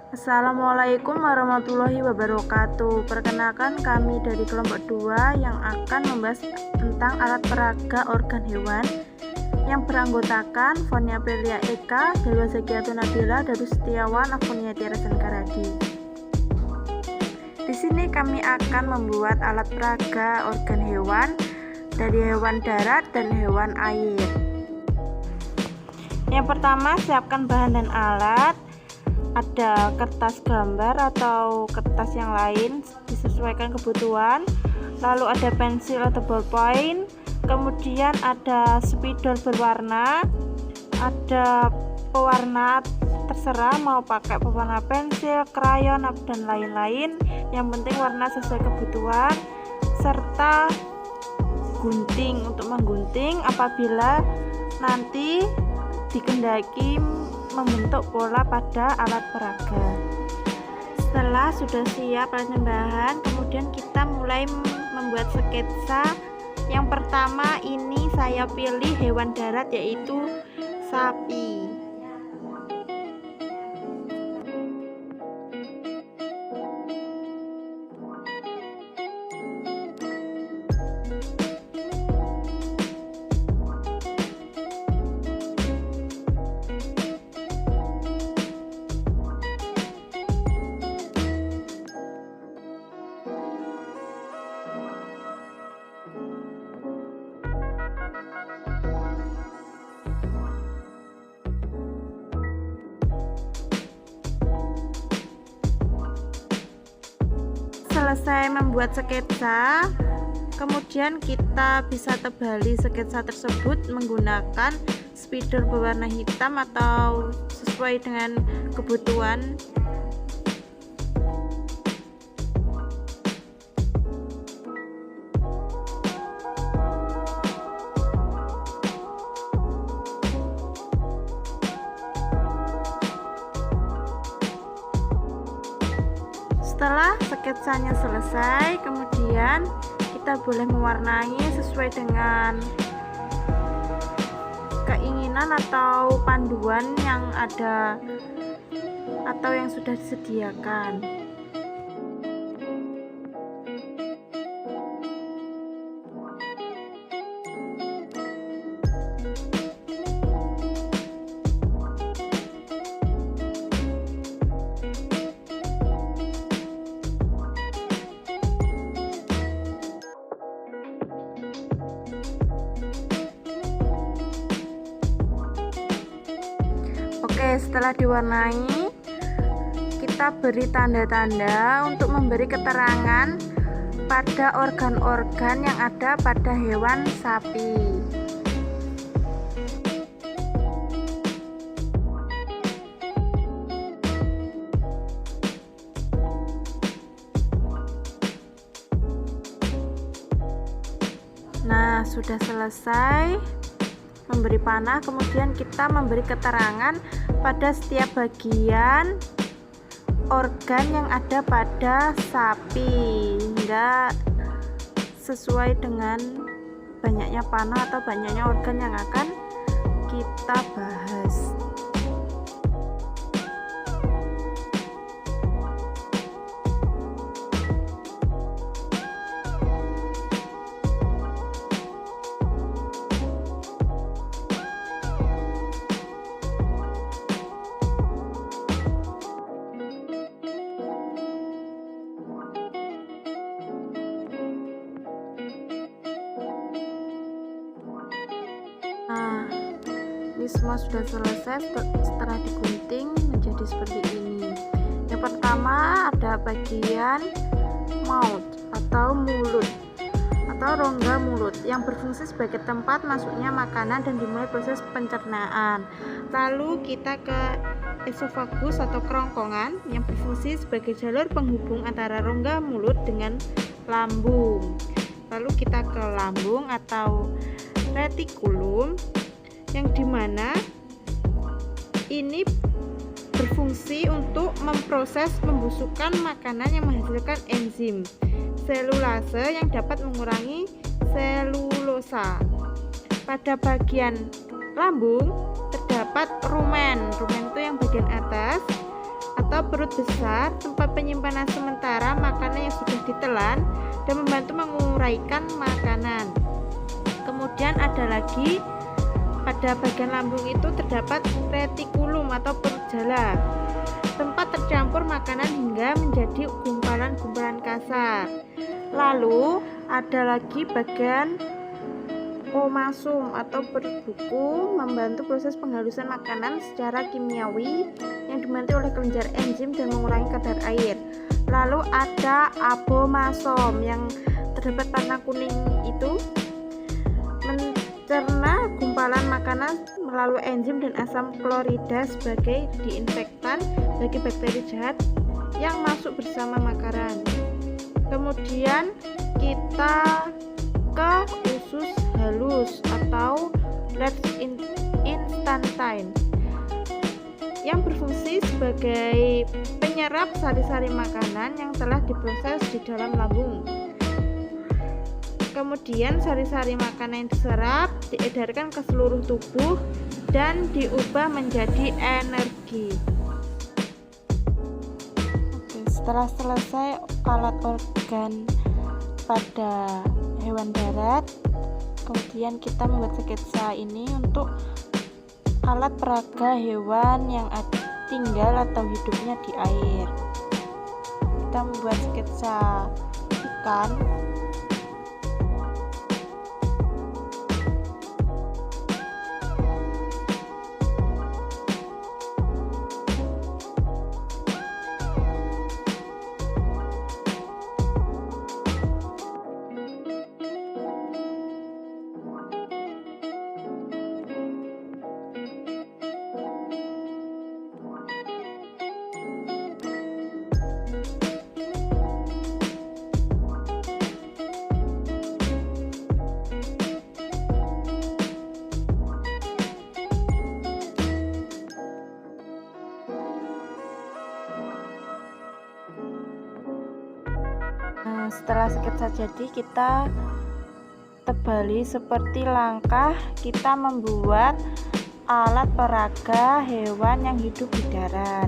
Assalamualaikum warahmatullahi wabarakatuh. Perkenalkan, kami dari kelompok 2 yang akan membahas tentang alat peraga organ hewan yang beranggotakan Fonia Aprilia Eka, Delwa Zakiatun Nabila, Darus Setiawan, Afonia Tiara Senkaradi. Di sini kami akan membuat alat peraga organ hewan dari hewan darat dan hewan air. Yang pertama, siapkan bahan dan alat. Ada kertas gambar atau kertas yang lain disesuaikan kebutuhan, lalu ada pensil atau ballpoint, kemudian ada spidol berwarna, ada pewarna terserah mau pakai pewarna pensil, krayon dan lain-lain, yang penting warna sesuai kebutuhan, serta gunting untuk menggunting apabila nanti dikehendaki membentuk pola pada alat peraga. Setelah sudah siap alat bahan, kemudian kita mulai membuat sketsa. Yang pertama ini saya pilih hewan darat, yaitu sapi. Selesai membuat sketsa, kemudian kita bisa tebali sketsa tersebut menggunakan spidol berwarna hitam atau sesuai dengan kebutuhan. Setelah sketsanya selesai, kemudian kita boleh mewarnai sesuai dengan keinginan atau panduan yang ada atau yang sudah disediakan. Oke, setelah diwarnai, kita beri tanda-tanda untuk memberi keterangan pada organ-organ yang ada pada hewan sapi. Nah, sudah selesai memberi panah, kemudian kita memberi keterangan pada setiap bagian organ yang ada pada sapi hingga sesuai dengan banyaknya panah atau banyaknya organ yang akan kita bahas. Nah, ini semua sudah selesai setelah digunting menjadi seperti ini. Yang pertama ada bagian mouth atau mulut atau rongga mulut yang berfungsi sebagai tempat masuknya makanan dan dimulai proses pencernaan. Lalu kita ke esofagus atau kerongkongan yang berfungsi sebagai jalur penghubung antara rongga mulut dengan lambung. Lalu kita ke lambung atau retikulum yang dimana ini berfungsi untuk memproses pembusukan makanan yang menghasilkan enzim selulase yang dapat mengurangi selulosa. Pada bagian lambung terdapat rumen. Rumen itu yang bagian atas atau perut besar, tempat penyimpanan sementara makanan yang sudah ditelan dan membantu menguraikan makanan. Kemudian ada lagi pada bagian lambung itu terdapat retikulum atau perut jala, tempat tercampur makanan hingga menjadi gumpalan-gumpalan kasar. Lalu ada lagi bagian omasum atau perut buku, membantu proses penghalusan makanan secara kimiawi yang dibantu oleh kelenjar enzim dan mengurangi kadar air. Lalu ada abomasom yang terdapat warna kuning itu, mencerna gumpalan makanan melalui enzim dan asam klorida sebagai disinfektan bagi bakteri jahat yang masuk bersama makanan. Kemudian kita ke usus halus atau large intestine yang berfungsi sebagai penyerap sari-sari makanan yang telah diproses di dalam lambung. Kemudian sari-sari makanan yang diserap diedarkan ke seluruh tubuh dan diubah menjadi energi. Oke, setelah selesai alat organ pada hewan darat, kemudian kita membuat sketsa ini untuk alat peraga hewan yang tinggal atau hidupnya di air. Kita membuat sketsa ikan. Setelah sketsa jadi, kita tebali seperti langkah kita membuat alat peraga hewan yang hidup di darat.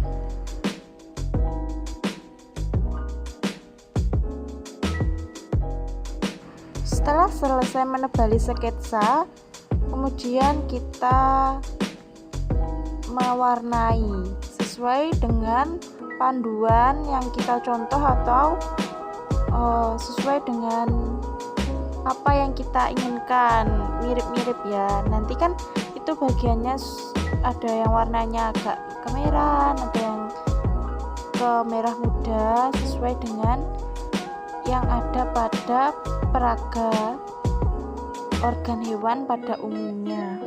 Setelah selesai menebali sketsa, kemudian kita mewarnai sesuai dengan panduan yang kita contoh atau sesuai dengan apa yang kita inginkan, mirip-mirip ya. Nanti kan itu bagiannya ada yang warnanya agak kemerahan, ada yang ke merah muda, sesuai dengan yang ada pada peraga organ hewan pada umumnya.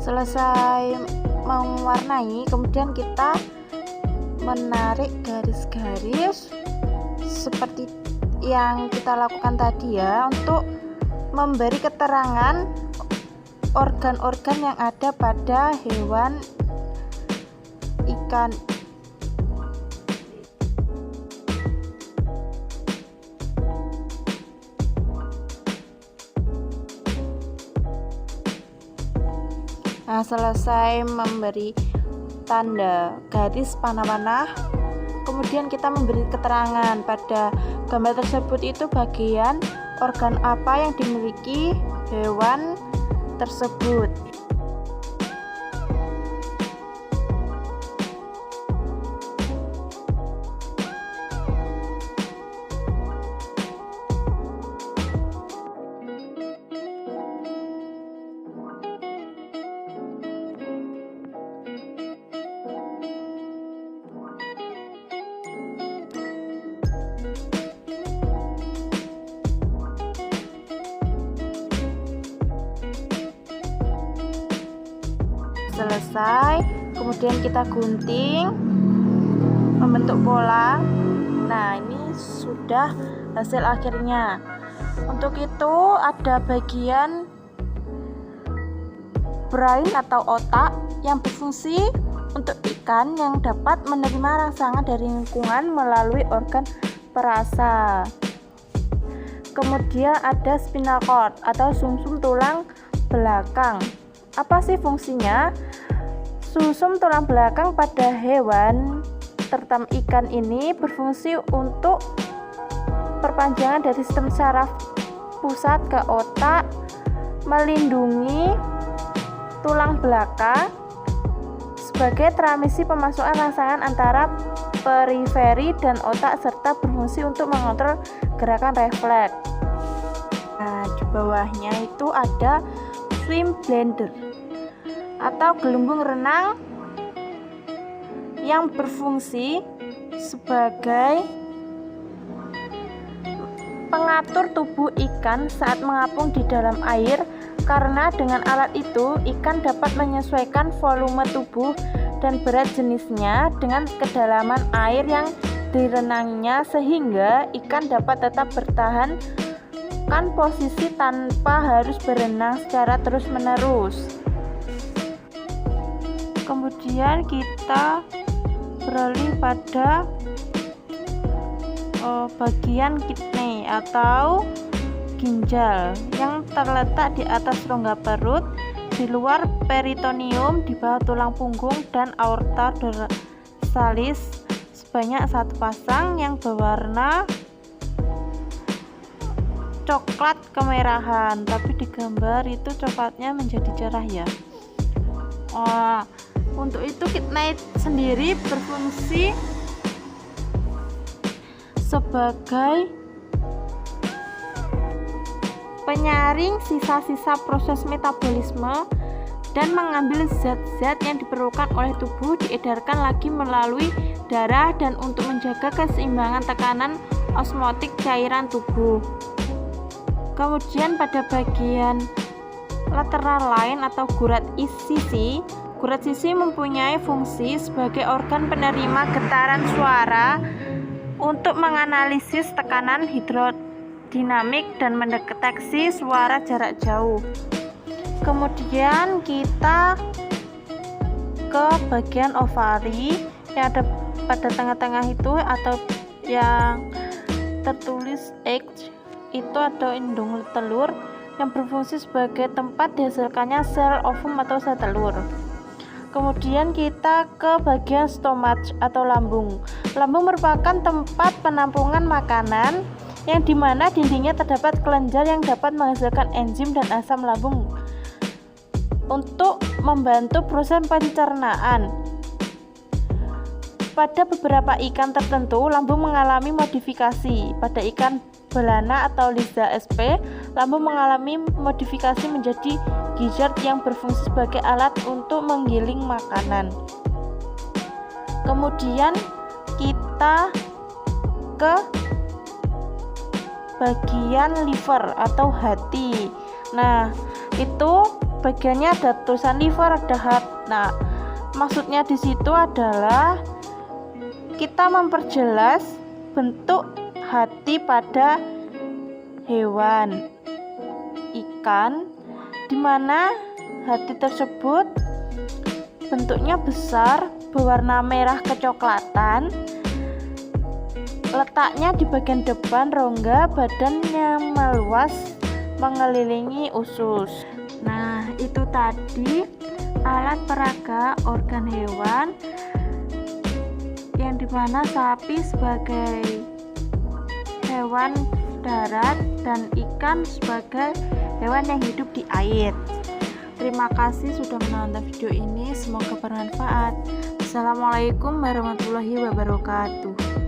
Selesai mewarnai, kemudian kita menarik garis-garis seperti yang kita lakukan tadi ya, untuk memberi keterangan organ-organ yang ada pada hewan ikan. Nah, selesai memberi tanda garis panah-panah, kemudian kita memberi keterangan pada gambar tersebut itu bagian organ apa yang dimiliki hewan tersebut. Selesai, kemudian kita gunting membentuk pola. Nah, ini sudah hasil akhirnya. Untuk itu ada bagian brain atau otak yang berfungsi untuk ikan yang dapat menerima rangsangan dari lingkungan melalui organ perasa. Kemudian ada spinal cord atau sumsum tulang belakang. Apa sih fungsinya? Sumsum tulang belakang pada hewan terutama ikan ini berfungsi untuk perpanjangan dari sistem saraf pusat ke otak, melindungi tulang belakang sebagai transmisi pemasukan rangsangan antara periferi dan otak, serta berfungsi untuk mengontrol gerakan refleks. Nah, di bawahnya itu ada swim bladder atau gelembung renang yang berfungsi sebagai pengatur tubuh ikan saat mengapung di dalam air, karena dengan alat itu ikan dapat menyesuaikan volume tubuh dan berat jenisnya dengan kedalaman air yang direnanginya, sehingga ikan dapat tetap bertahan kan posisi tanpa harus berenang secara terus-menerus. Kemudian kita beralih pada bagian kidney atau ginjal yang terletak di atas rongga perut, di luar peritoneum, di bawah tulang punggung dan aorta dorsalis, sebanyak 1 pasang yang berwarna coklat kemerahan, tapi di gambar itu coklatnya menjadi cerah ya. Untuk itu kidney sendiri berfungsi sebagai penyaring sisa-sisa proses metabolisme dan mengambil zat-zat yang diperlukan oleh tubuh diedarkan lagi melalui darah dan untuk menjaga keseimbangan tekanan osmotik cairan tubuh. Kemudian pada bagian lateral lain atau gurat sisi mempunyai fungsi sebagai organ penerima getaran suara untuk menganalisis tekanan hidrodinamik dan mendeteksi suara jarak jauh. Kemudian kita ke bagian ovari yang ada pada tengah-tengah itu atau yang tertulis egg itu atau indung telur yang berfungsi sebagai tempat dihasilkannya sel ovum atau sel telur. Kemudian kita ke bagian stomach atau lambung. Lambung merupakan tempat penampungan makanan yang dimana dindingnya terdapat kelenjar yang dapat menghasilkan enzim dan asam lambung untuk membantu proses pencernaan. Pada beberapa ikan tertentu, lambung mengalami modifikasi. Pada ikan belana atau Lizza sp, lambung mengalami modifikasi menjadi gizzard yang berfungsi sebagai alat untuk menggiling makanan. Kemudian kita ke bagian liver atau hati. Nah, itu bagiannya ada tulisan liver, ada heart. Nah, maksudnya di situ adalah kita memperjelas bentuk hati pada hewan ikan, di mana hati tersebut bentuknya besar, berwarna merah kecoklatan, letaknya di bagian depan rongga, badannya meluas mengelilingi usus. Nah, itu tadi alat peraga organ hewan yang dimana sapi sebagai hewan darat dan ikan sebagai hewan yang hidup di air. Terima kasih sudah menonton video ini, semoga bermanfaat. Assalamualaikum warahmatullahi wabarakatuh.